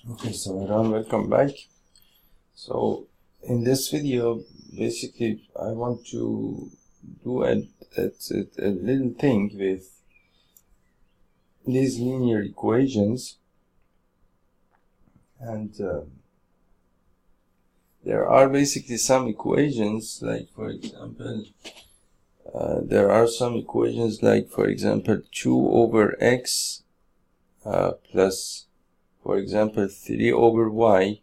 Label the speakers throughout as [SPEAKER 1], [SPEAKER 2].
[SPEAKER 1] Okay, so everyone, welcome back. So in this video, basically I want to do a little thing with these linear equations, and there are basically some equations, like for example there are some equations like for example 2 over x plus for example 3 over y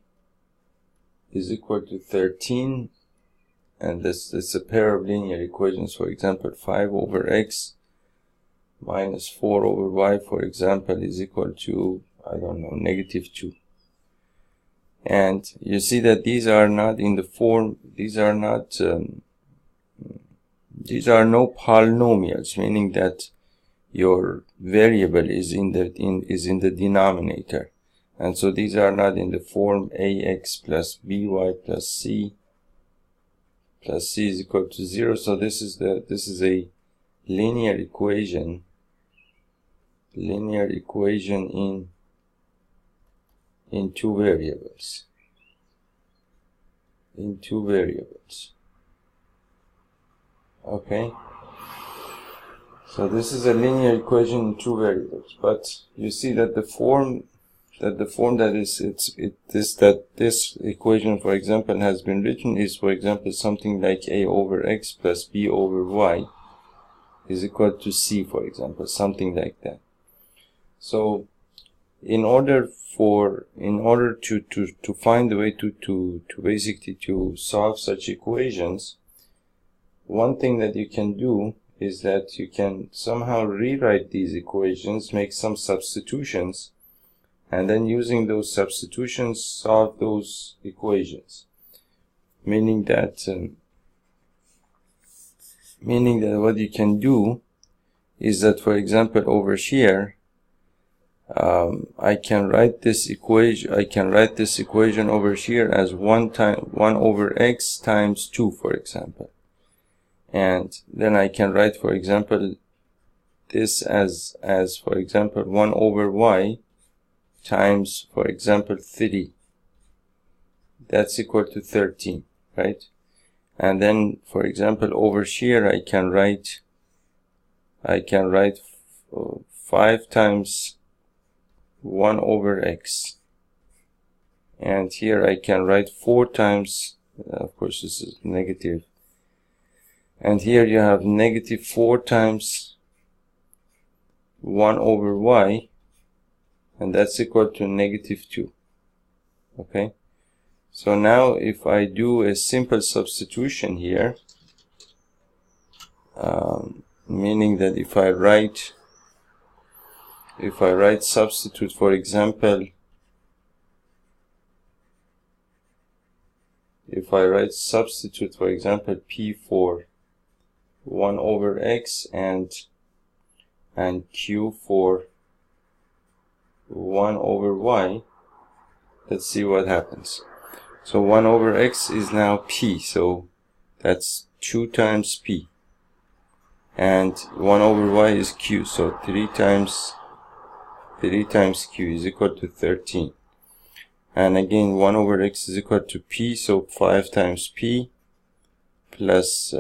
[SPEAKER 1] is equal to 13, and this is a pair of linear equations. For example, 5 over x minus 4 over y, for example, is equal to, I don't know, negative 2. And you see that these are not in the form, these are no polynomials, meaning that your variable is in the denominator. And so these are not in the form ax plus by plus c is equal to 0. So this is a linear equation in two variables. Okay, so this is a linear equation in two variables, but you see that this equation, for example, has been written is, for example, something like a over x plus b over y is equal to c, for example, something like that. So in order to find a way to basically to solve such equations, one thing that you can do is that you can somehow rewrite these equations, make some substitutions, and then using those substitutions solve those equations. Meaning that what you can do is that, for example, over here I can write this equation over here as 1 over x times 2, for example. And then I can write, for example, this as for example 1 over y times, for example, 3. That's equal to 13, right? And then, for example, over here I can write 5 times 1 over x, and here I can write 4 times, of course this is negative, and here you have negative 4 times 1 over y, and that's equal to negative 2. Okay, so now if I do a simple substitution here, meaning that if I write substitute, for example, p for 1 over x and q for 1 over y, let's see what happens. So 1 over x is now p, so that's 2 times p, and 1 over y is q, so 3 times q is equal to 13. And again 1 over x is equal to p, so 5 times p plus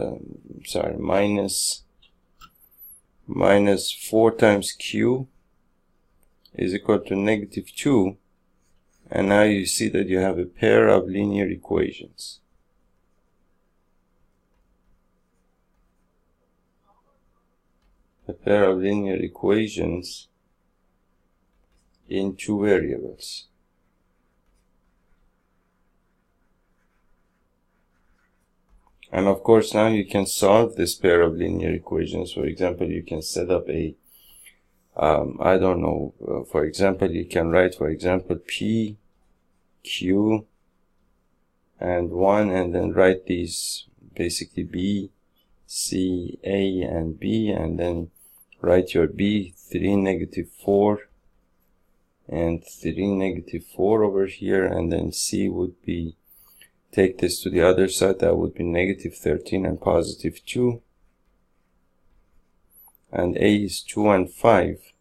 [SPEAKER 1] minus 4 times q is equal to negative 2. And now you see that you have a pair of linear equations. In two variables. And of course now you can solve this pair of linear equations. For example, you can set up a for example, you can write, for example, p, q, and 1, and then write these basically b, c, a, and b, and then write your b, 3, negative 4, and 3, negative 4 over here, and then c would be, take this to the other side, that would be negative 13 and positive 2, and a is 2 and 5.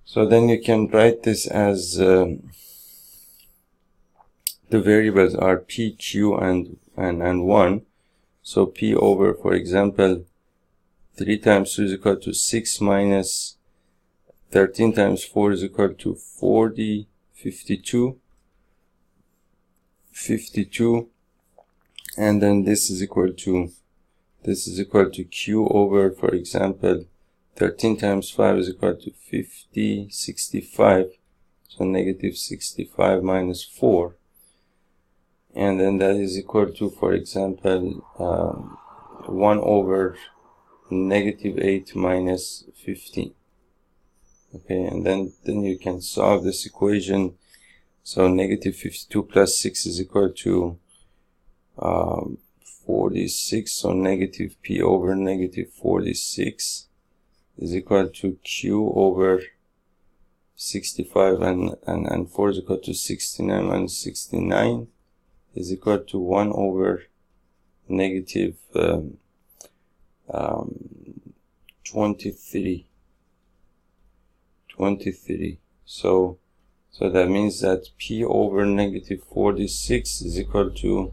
[SPEAKER 1] So then you can write this as the variables are p, q, and 1. So p over, for example, 3 times 2 is equal to 6 minus 13 times 4 is equal to 40, 52. And then this is equal to q over, for example, 13 times 5 is equal to 50, 65. So negative 65 minus 4. And then that is equal to, for example, 1 over negative 8 minus 15. Okay, and then you can solve this equation. So negative 52 plus 6 is equal to 46. So negative p over negative 46 is equal to q over 65, and 4 is equal to 69 minus 69 is equal to 1 over negative 23. So that means that p over negative 46 is equal to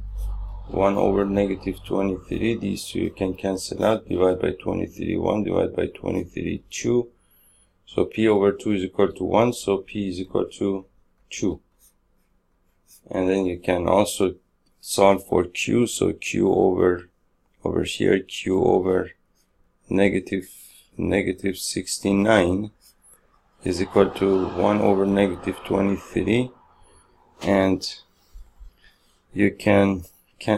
[SPEAKER 1] 1 over negative 23. These two you can cancel out. Divide by 23, 1. Divide by 23, 2. So p over 2 is equal to 1. So p is equal to 2. And then you can also solve for q. So q over here, q over negative 69 is equal to 1 over negative 23. And you can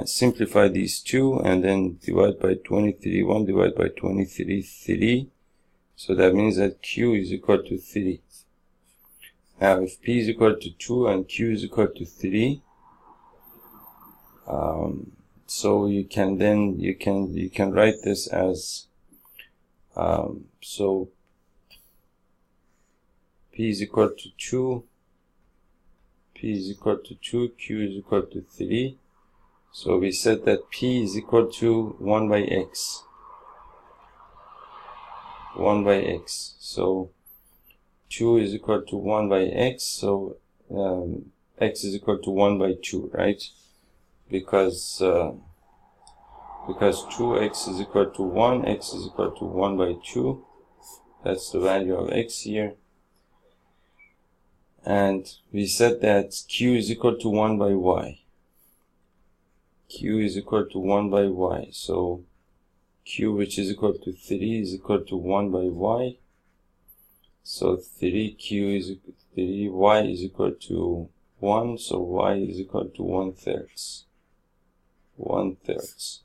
[SPEAKER 1] simplify these two and then divide by 23, 1. Divide by 23, 3. So that means that q is equal to 3. Now if p is equal to 2 and q is equal to 3, so you can write this as so p is equal to 2, q is equal to 3. So we said that p is equal to 1 by x. So 2 is equal to 1 by x. So x is equal to 1 by 2, right? Because 2x is equal to 1, x is equal to 1 by 2. That's the value of x here. And we said that q is equal to 1 by y. Q is equal to 1 by y. So q, which is equal to 3, is equal to 1 by y. So 3y is equal to 1. So y is equal to 1/3.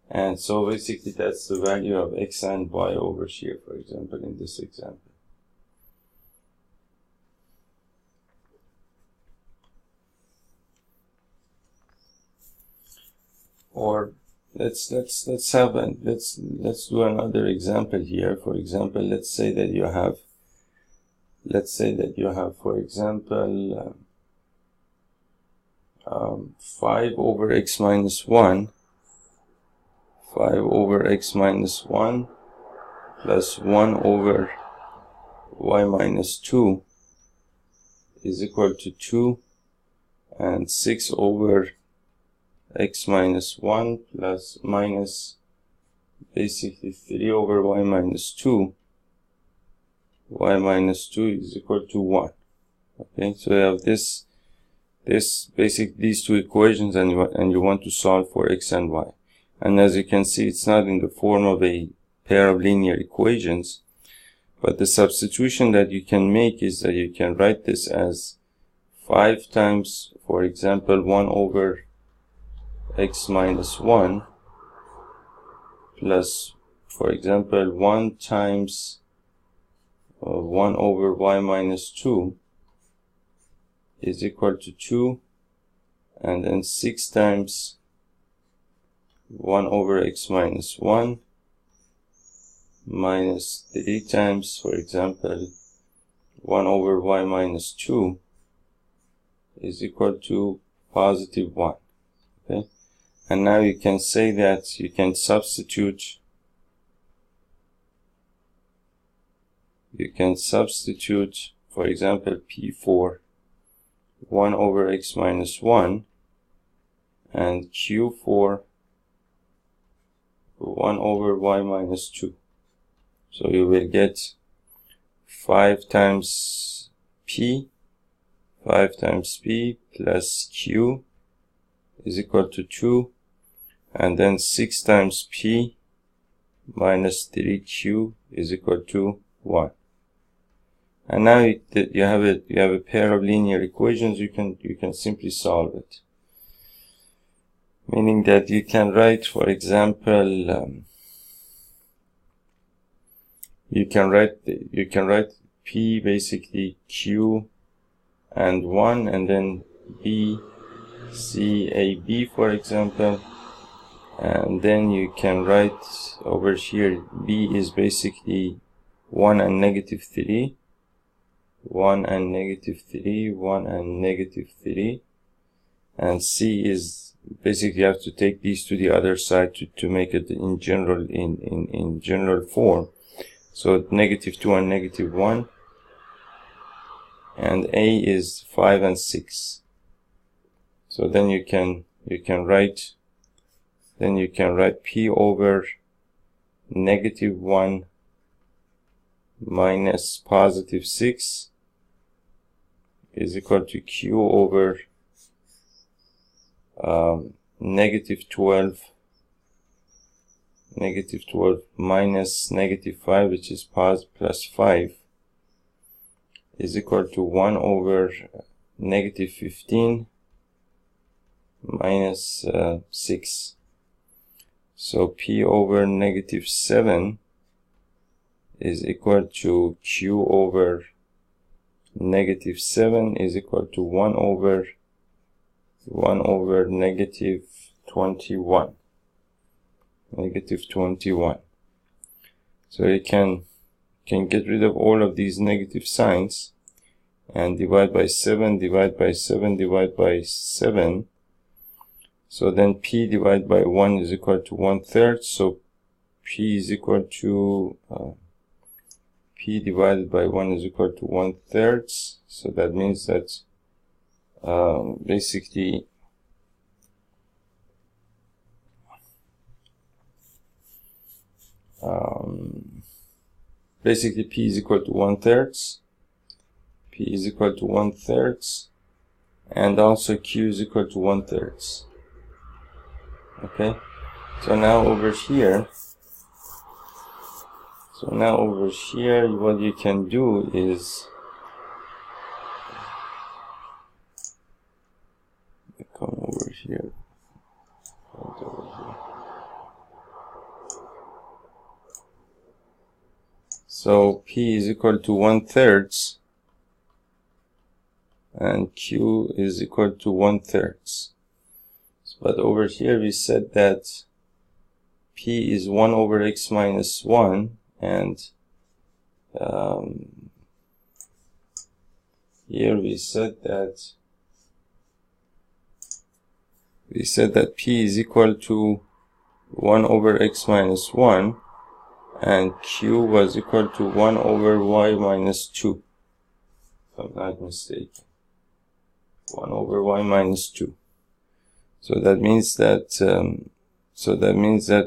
[SPEAKER 1] And so basically that's the value of x and y over here, for example, in this example. Or let's do another example here. For example, let's say that you have, for example, 5 over x minus 1 plus 1 over y minus 2 is equal to 2, and 6 over x minus 1 plus minus basically 3 over y minus 2 is equal to 1. Okay, so you have these two equations, and you want to solve for x and y. And as you can see, it's not in the form of a pair of linear equations, but the substitution that you can make is that you can write this as 5 times, for example, 1 over x minus 1 plus, for example, 1 times 1 over y minus 2 is equal to 2, and then 6 times 1 over x minus 1 minus 3 times, for example, 1 over y minus 2 is equal to positive 1. Okay, and now you can say that you can substitute you can substitute, for example, P4 1 over x minus 1 and Q4 1 over y minus 2. So you will get 5 times P plus Q is equal to 2, and then 6 times P minus 3Q is equal to 1. And now you have a pair of linear equations. You can simply solve it, meaning that you can write, for example, you can write P basically Q and 1, and then B C A B, for example, and then you can write over here B is basically 1 and negative 3, 1 and negative 3, 1 and negative 3, and C is basically, you have to take these to the other side to make it in general form. So negative 2 and negative 1, and A is 5 and 6. So then you can write P over negative 1 minus positive 6 is equal to Q over negative 12 minus negative 5, which is plus 5, is equal to 1 over negative 15 minus 6. So P over negative 7 is equal to Q over negative 7 is equal to 1 over negative 21. Negative 21. So you can get rid of all of these negative signs and divide by 7, divide by 7, divide by 7. So then P divided by 1 is equal to 1/3. So P is equal to P divided by 1 is equal to 1/3. So that means that basically P is equal to 1/3. P is equal to 1/3, and also Q is equal to 1/3. Okay, so now over here, what you can do is come over here. So P is equal to 1/3 and Q is equal to 1/3. But over here we said that P is 1 over x minus 1, and here we said that P is equal to 1 over x minus 1, and Q was equal to 1 over y minus 2, if I'm not mistaken. 1 over y minus 2. So that means that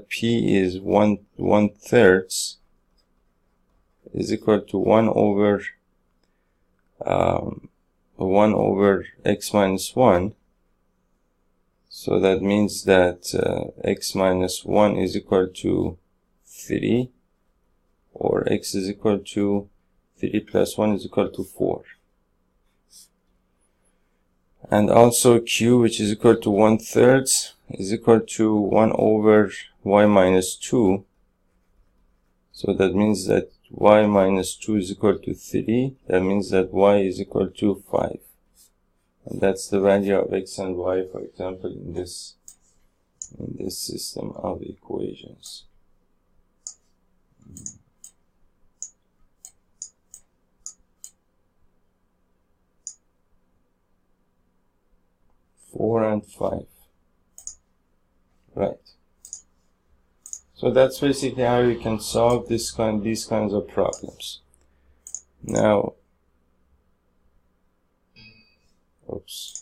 [SPEAKER 1] P is 1/3 is equal to 1 over x minus 1. So that means that x minus 1 is equal to 3, or x is equal to 3 plus 1 is equal to 4. And also Q, which is equal to 1/3, is equal to 1 over y minus 2. So that means that y minus 2 is equal to 3. That means that y is equal to 5. And that's the value of x and y, for example, in this system of equations. Four and 5. Right. So that's basically how you can solve these kinds of problems. Now, oops.